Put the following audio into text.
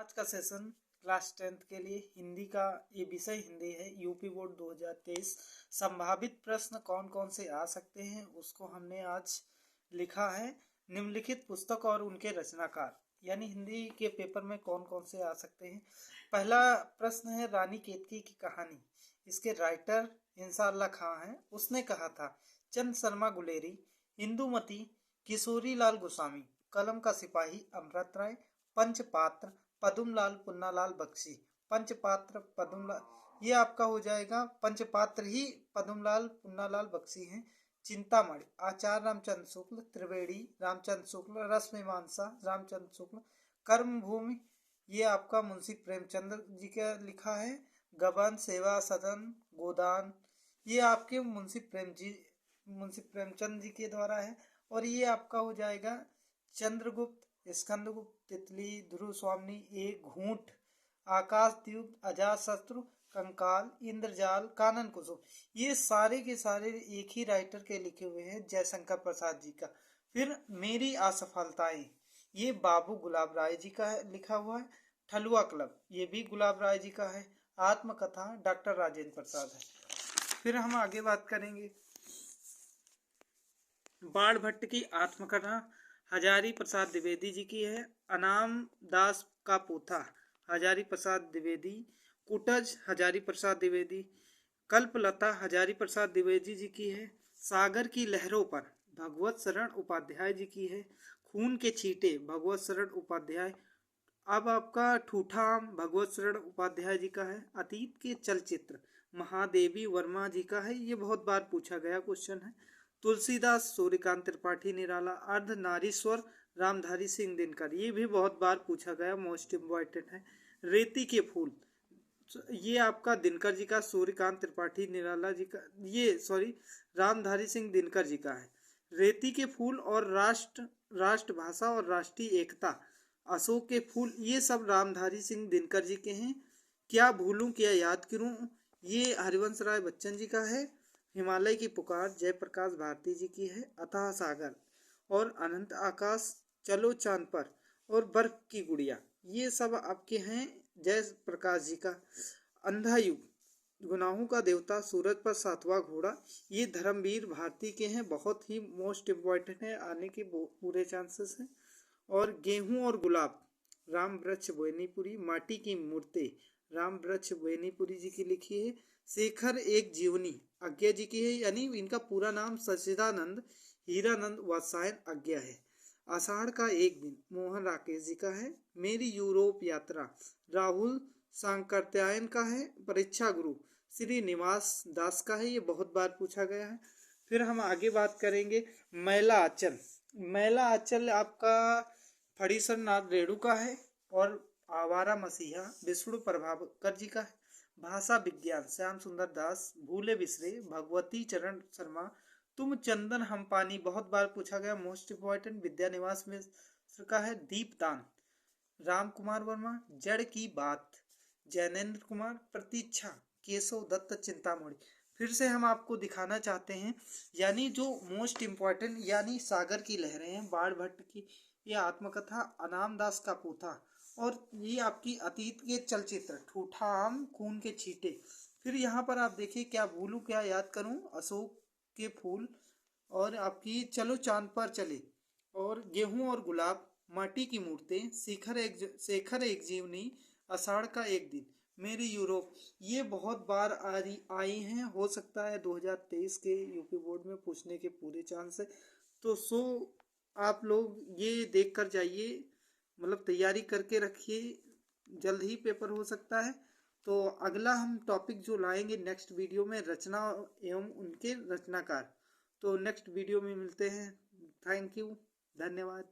आज का session class 10th के लिए हिंदी का ये विषय हिंदी है। यूपी बोर्ड 2023 संभावित प्रश्न कौन कौन से आ सकते हैं उसको हमने आज लिखा है। निम्नलिखित पुस्तक और उनके रचनाकार, यानी हिंदी के पेपर में कौन कौन से आ सकते हैं। पहला प्रश्न है रानी केतकी की कहानी। इसके राइटर इंसाअल्लाह खां हैं। उसने कहा था चंद शर्मा गुलेरी, इंदुमती, किशोरी लाल गोस्वामी, कलम का सिपाही अमृत राय, पंचपात्र पदुमलाल पुन्नालाल बख्शी। पंचपात्र पदुमलाल, ये आपका हो जाएगा पंचपात्र ही पदुमलाल पुन्नालाल बख्शी हैं। चिंतामणि आचार्य रामचंद्र शुक्ल, त्रिवेणी रामचंद्र शुक्ल, रसमीमांसा रामचंद्र शुक्ल, कर्मभूमि ये आपका मुंशी प्रेमचंद्र जी का लिखा है। गबन सेवा सदन गोदान ये आपके मुंशी प्रेमचंद जी के द्वारा है। और ये आपका हो जाएगा चंद्रगुप्त, स्कंदगुप्त, तितली, ध्रुव स्वामी, एक घूंट, आकाशदीप, अजातशत्रु, कंकाल, इंद्रजाल, कानन कुसुम। ये सारे के सारे एक ही राइटर के लिखे हुए हैं, जयशंकर प्रसाद जी का। फिर मेरी असफलताएं ये बाबू गुलाब राय जी का है, लिखा हुआ है। ठलुआ क्लब ये भी गुलाब राय जी का है। आत्मकथा डॉक्टर राजेंद्र प्रसाद है। फिर हम आगे बात करेंगे बाण भट्ट की आत्मकथा हजारी प्रसाद द्विवेदी जी की है। अनाम दास का पोथा हजारी प्रसाद द्विवेदी, कुटज हजारी प्रसाद द्विवेदी, कल्पलता हजारी प्रसाद द्विवेदी जी की है। सागर की लहरों पर भगवत शरण उपाध्याय जी की है। खून के छींटे भगवत शरण उपाध्याय। अब आपका ठूठा आम भगवत शरण उपाध्याय जी का है। अतीत के चलचित्र महादेवी वर्मा जी का है। ये बहुत बार पूछा गया क्वेश्चन है। तुलसीदास सूर्यकांत त्रिपाठी निराला। अर्धनारीश्वर रामधारी सिंह दिनकर, ये भी बहुत बार पूछा गया, मोस्ट इम्पॉर्टेंट है। रेती के फूल ये आपका दिनकर जी का, सूर्यकांत त्रिपाठी निराला जी का, ये सॉरी रामधारी सिंह दिनकर जी का है। रेती के फूल और राष्ट्रभाषा और राष्ट्रीय एकता अशोक के फूल ये सब रामधारी सिंह दिनकर जी के हैं। क्या भूलूं क्या याद करूं ये हरिवंश राय बच्चन जी का है। हिमालय की पुकार जयप्रकाश भारती जी की है। अथाह सागर और अनंत आकाश, चलो चांद पर और बर्फ की गुड़िया ये सब आपके हैं जय प्रकाश जी का। अंधा युग, गुनाहों का देवता, सूरज पर सातवां घोड़ा ये धर्मवीर भारती के हैं। बहुत ही मोस्ट इम्पॉर्टेंट है, आने के पूरे चांसेस हैं। और गेहूं और गुलाब राम वृक्ष बेनीपुरी। माटी की मूर्ति राम वृक्ष बेनीपुरी जी की लिखी है। शेखर एक जीवनी आज्ञा जी की है, यानी इनका पूरा नाम सच्चिदानंद हीरानंद वात्सायन आज्ञा है। आषाढ़ का एक दिन मोहन राकेश जी का है। मेरी यूरोप यात्रा राहुल सांकृत्यायन का है। परीक्षा गुरु श्रीनिवास दास का है, ये बहुत बार पूछा गया है। फिर हम आगे बात करेंगे मैला आंचल। मैला आंचल आपका फणीसर नाथ रेणु का है। और आवारा मसीहा विष्णु प्रभाकर जी का है। भाषा विज्ञान श्याम सुंदर दास। भूले बिसरे भगवती चरण शर्मा। तुम चंदन हम पानी बहुत बार पूछा गया, मोस्ट इम्पोर्टेंट विद्यानिवास मिश्र का है। दीपदान राम कुमार वर्मा। जड़ की बात जैनेन्द्र कुमार। प्रतीक्षा केशव दत्त चिंतामणि। फिर से हम आपको दिखाना चाहते हैं, यानी जो मोस्ट इम्पोर्टेंट यानी सागर की लहरें हैं बाण भट्ट की, ये आत्मकथा अनाम दास का पोथा। और ये आपकी अतीत के चलचित्र ठूठा आम, खून के छींटे। फिर यहाँ पर आप देखिए क्या भूलूं क्या याद करूं, अशोक के फूल, और आपकी चलो चांद पर चले, और गेहूं और गुलाब, माटी की मूर्तें, शेखर एक जीवनी, आषाढ़ का एक दिन, मेरी यूरोप ये बहुत बार आई हैं। हो सकता है 2023 के यूपी बोर्ड में पूछने के पूरे चांस है। तो आप लोग ये देख कर जाइए, मतलब तैयारी करके रखिए, जल्द ही पेपर हो सकता है। तो अगला हम टॉपिक जो लाएंगे नेक्स्ट वीडियो में रचना एवं उनके रचनाकार। तो नेक्स्ट वीडियो में मिलते हैं। थैंक यू, धन्यवाद।